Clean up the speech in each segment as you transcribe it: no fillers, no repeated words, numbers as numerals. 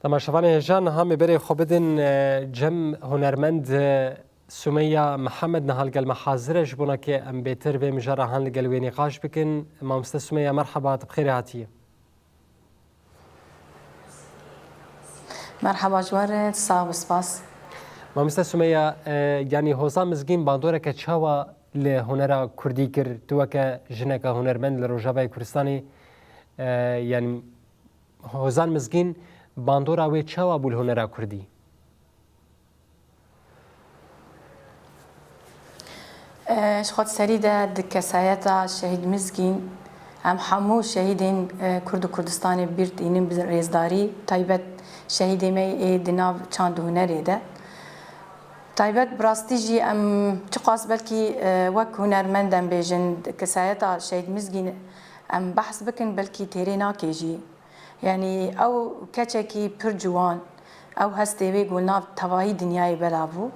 تماشاوان هجان هم بری خوبدن جم هنرمند سمیه محمد نهال گل محاضرش بونا که ام بهتر به مجرا هن لگل وی نقاش بکن. مامسته سمیه مرحبا بخیر هاتیه. مرحبا جوارد صاحب سپاس. مامسته سمیه یعنی حوزا مزگین باندوره که چاوا لهنر کردی کرد تو که جنک هنرمند لروجاوی کردستانی یعنی حوزا مزگین باندورا وی چاوا بول هنر کردی. خود سریده دکسایتا شهید مزگین هم حمو شهیدین کرد و کردستان بیرد اینیم رزداری تایبت شهیدی می دناو چند هنری ده تایبت براستی جی ام چقاس بلکی وک هنرمندم بیجن دکسایتا شهید مزگین ام بحث بکن بلکی تیری ناکی جی یعنی او کچکی پر جوان او هستیوی گلناف تواهی دنیای بلابو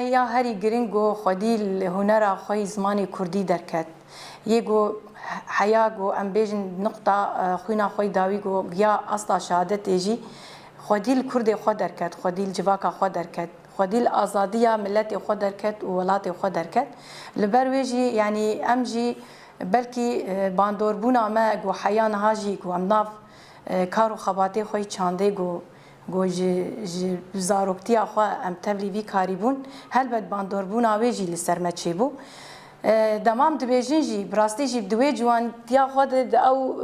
یا هری گرینگو خودی هنر خوی زمانی کردی درکت یگو حیا گو ام بیجن نقطه خوینا خوی داوی گو یا اصلا شهادت ایجی خودی کرد خود درکت خودی جواکا خود درکت خودی آزادی ملت خود درکت و ولات خود درکت لبرویجی یعنی امجی بلکی باندور بونا ما گو حیا نهاجی گو ام ناف کارو خباتی خوی چانده گو گوج زاروکتی آخوا ام تبلیغی کاریبون هلبت باندور بون آویجی لسرمت چیبو دمام دبیجن جی براستی جی دوی جوان تیا خود او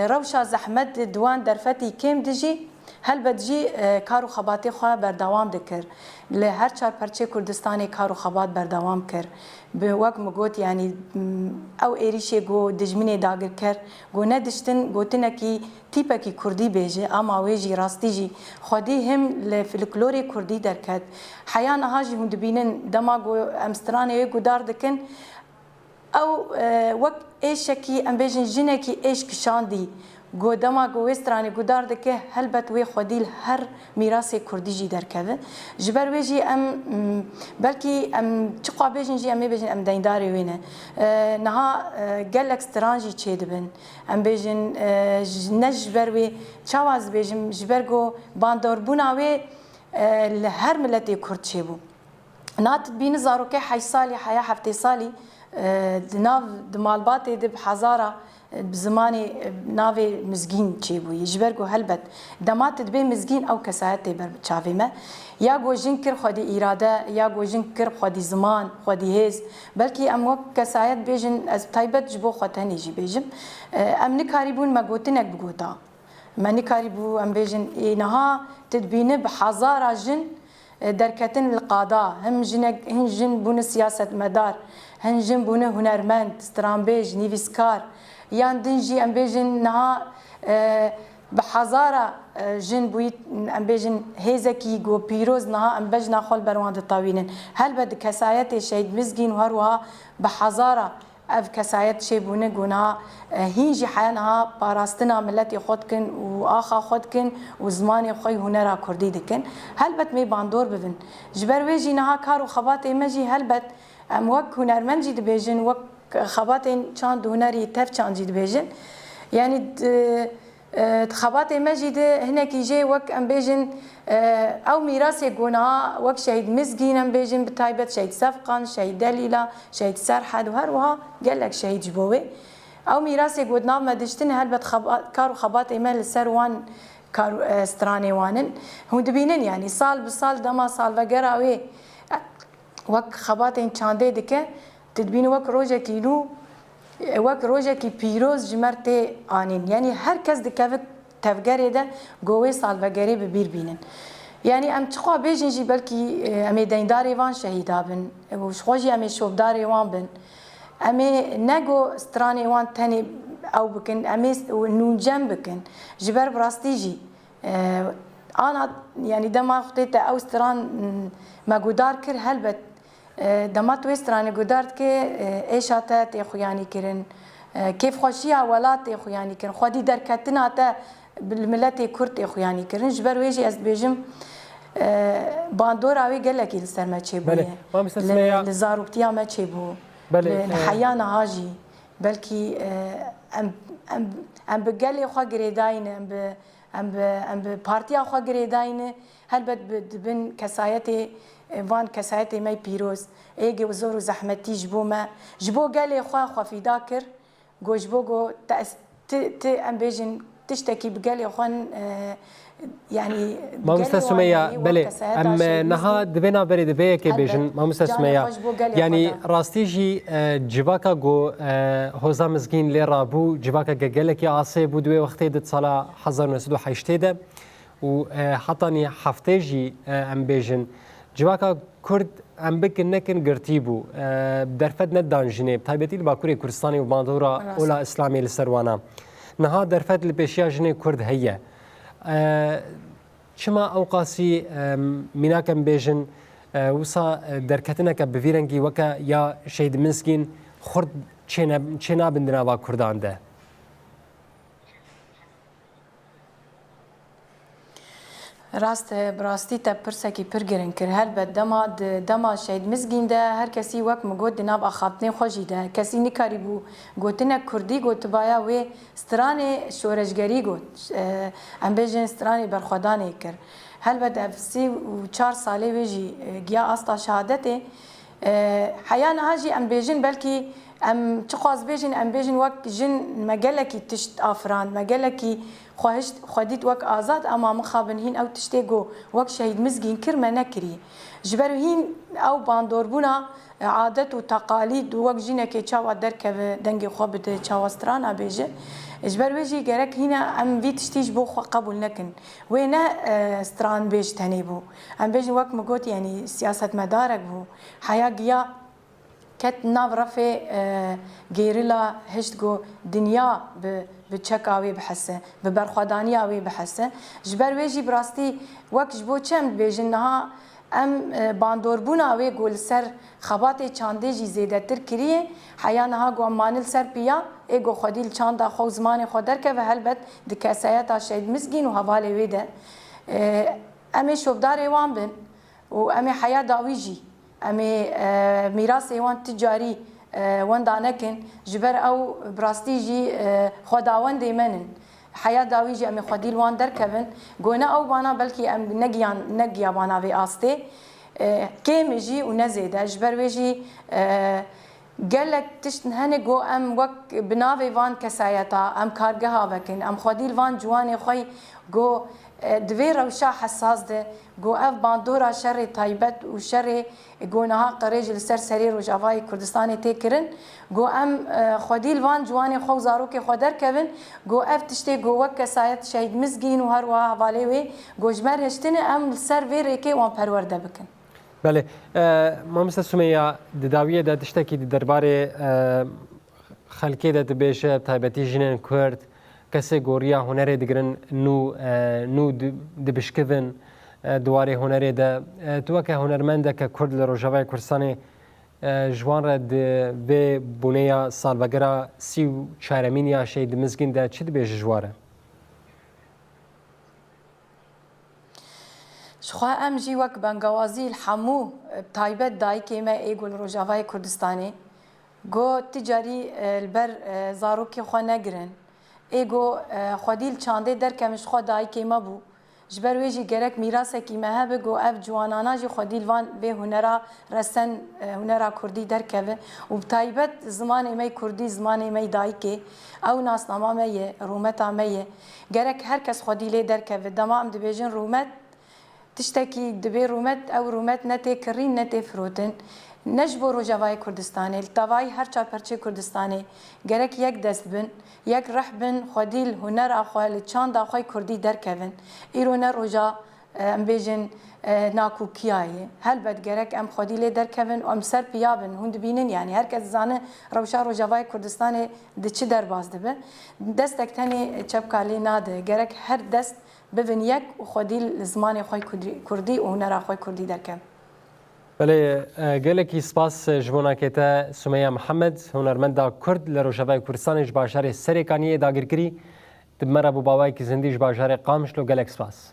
روشا زحمت دوان درفتی کم دجی هلبت جی کارو خباتی خوا بردوام دکر لهر چار پرچه کردستانی کارو خبات بردوام کر به وقت مگوت یعنی او ایریشه گو دجمنی داگر کر گو ندشتن گوتنه کی تیپه کی کردی بیجه اما ویجی راستی جی خودی هم لفلکلوری کردی درکد حیان هاجی هم دبینن دما گو امسترانه گو دار دکن او وقت ایشکی ام بیجن جنه کی ایش کشاندی گو دما گو استرانی گو دار دکه هلبت وی خودی هر میراث کردی جی درکده جبر ویجی ام بلکی ام چقا بیجن جی ام بیجن ام دینداری وینه نها گل اکسترانجی چه دبن ام بیجن نجبر وی چواز بیجن جبر گو باندور بوناوی هر ملتی کرد چه بو نات بین زاروکه 8 سالی حیا 7 سالی ناو دمالبات دب حزاره بزمانی ناوی مزگین چی بوی جبر گو هلبت دمات دبی مزگین او کسایت بر چاوی ما یا گو جنکر خودی اراده یا گو جنکر خودی زمان خودی هز بلکی ام وک کسایت بیجن از تایبت جبو خودنی جی بیجم ام نکاریبون مگوتنک بگوتا من نکاریبو ام بیجن اینها تدبینه بحزاره جن درکتن القضاء هم جن بون سیاست مدار هم جن بون هنرمند استرامبیج نیویسکار یان دنجی ام بیجن نها بحزاره جن بویت ام بیجن هیزکی گو پیروز نها ام بجنا خال برواند طاوینن هل بد کسایت شهید مزگین وهروها بحزاره اف کسایت شی بونه گنا هینجی حیانها پاراستنا ملت خود کن و آخا خود کن و زمان خوی هنر کردی دکن هلبت می باندور ببین جبر ویجی نها کار و خبات ایمجی هلبت ام وک هنرمند جی دبیجن وک خبات این چند هنری تف چند جی دبیجن یعنی خبات ایمجی ده هنکی جی وک ام بیجن او میراث گناه وک شهید مزگین ام بیجن بتایبت شهید صفقان شهید دلیلا شهید سرحد و هر وها گلک شهید جبوه او میراث گناه مدشتن هلبت کار و خبات ایمال سروان کار استرانی وانن هم دبینن یعنی سال بسال دما سال وگراوی وک خبات این چانده دکه تدبین وک روزه کیلو وک روزه کی پیروز جمرت آنین یعنی هر کس دکه تفگری ده گوی سال وگری ببیر بینن یعنی ام چخوا بیجن جی بلکی امی دینداری وان شهیدا بن و شخواجی امی شوبداری وان بن امی نگو استرانی وان تنی او بکن امی نونجم بکن جبر براستی جی آنا یعنی دما خطیت او استران مگودار کر هلبت دما تو استرانی گودارد که ایشاته تی خویانی کرن کیف خوشی اولات تی خویانی کرن خودی درکتنا تا بالملت کرد خویانی کرن جبر ویجی از بیجم باندور آوی گلکی لسر ما چه بوده لزاروکتیا ما چه بو لحیان هاجی بلکی ام بگلی خوا گریداین ام ام به پارتیا خو گریداین هلبت بن کسایت وان کسایت می پیروز ایگه و زور و زحمتی جبو گلی خو فیدا کر گوجبو گو ت ام بیجن تشتكي بقالي خوان يعني ما مستسمية بله ام نها دبنا بري دبي كي بيجن ما مستسمية يعني راستيجي جواكا جو هوزا مزگين لي رابو جواكا جلكي عاصي بودوي وقتي دت صلاة حزر نسدو حيشتيده و حطني حفتيجي ام بيجن جواكا كرد ام بكن نكن قرتيبو درفد ندان جنيب تايبتي الباكوري كردستاني وباندورا اولا اسلامي لسروانا نها درفت لبشیا جنه کرد هیه چما اوقاسی میناکم بیجن وسا درکتنه که بویرنگی وکا یا شهید مسکین خرد چنا بندنا با کردان ده راست براستی تا پرسکی پرگرن کر هل بد دما شهید مزگین ده هر کسی وقت مگود دناب اخاطنه خوشی ده کسی نکاری بو گوتنه کردی گوت بایا و ستران شورشگری گوت ام بیجن ستران برخودانه کر هل بد افسی و 4 ساله ویجی گیا استا شهادته حیان هاجی ام بیجن بلکی ام چخواز بیجن ام بیجن وقت جن مگلکی تشت آفران مگلکی خودیت وک آزاد اما مخابن هین او تشتگو وک شهید مزگین کرمه نکری جبرو هین او باندوربونا عادت و تقالید وک جینه که چاوا درکه دنگ خواه بده چاواسترانا بیجه جبرو ویجی گرک هینا ام وی تشتیج بو خو قبول نکن وینا استران بیج تنی بو ام بیجن وک مگوت یعنی سیاست مدارک بو حیا گیا كت ناف رفي جيريلا هشتجو دنيا بتشكاوي بحسه ببرخدانياوي بحسه جبر ويجي براستي وقت جبو كم بيجنها ام باندوربونا وي قول سر خباتي چاندي جي زيادتر كريه حيانها قو مانل سر بيا ايگو خديل چاندا خو زمان خدر که و هلبت دكاسايات شهيد مسكين وحوالي ويده امي شوفدار ايوان بن و امي حياه داويجي امي میراث ایوان تجاری وان دانکن جبر او براستیجی خداوند ایمنن حیا داویجی امي خدیل وان درکبن گونه او بانا بلکی ام نگیا بانا وی آسته کم جی و نزیده جبر ویجی قالك تشتن هني جو ام وك بنافي فان كسايتا ام كارجها بكن ام خديل فان جواني خوي جو دوی روشا حساس ده گو اف باندورا شر تایبت و شر گو نها قریج لسر سری رو جوای کردستانی تکرن گو ام خودیل وان جوانی خو زاروک خودر کبن گو اف تشتی گو وک کسایت شهید مزگین و هر وا حواله وی گوجمر هشتن ام سر وی ریکه وان پرورده بکن بله ما مثل سمیه دداویه ده تشتکی درباره خلکی ده تبیشه تایبتی جنین کرد کسی گوریا هنری دگرن نو دبشکن دواره هنری ده تو که هنرمنده که کرد لروجاوی کردستانی جوان را به بنیا سال بگرا 34 یا شهید مزگین ده چی دبیش جواره؟ شخوا ام جی وک بنگوازی الحمو تایبت دای که ما ایگول روجاوی کردستانی گو تجاری البر زاروکی خو نگرن ایگو خودیل چانده در کمش خدای که ما بو جبر ویجی گرک میراث کی مه بگو اف جوانانا جی خودیل وان به هنرا رسن هنرا کردی در که و تایبت زمان می کردی زمان می دای که او ناسنامه می رومت می گرک هر کس خودیل در که دما ام دبیجن رومت تشتکی دبی رومت او رومت نته کرین نته فروتن نجبو روجاوای کردستانی التوای هر چا پرچه کردستانی گرک یک دست بن یک رح بن خودیل هنر اخوال چاند اخوای کردی در کون ایرون روجا ام بیجن ناکوکیای هل بد گرک ام خودیل در کون ام سر پیابن هند بینن یعنی هر کس زانه روشا روجاوای کردستانی د چی در باز دبه دستک تنی چپکالی ناده گرک هر دست ببن یک خودیل زمان خوای کردی و هنر اخوای کردی در کون بله گلکی سپاس جوانا کتا سمیه محمد هنرمندا کرد لروجاوی کردستان جباشار سرکانی داگرکری دمرا بو باوای کی زندی جباشار قامشلو گلک سپاس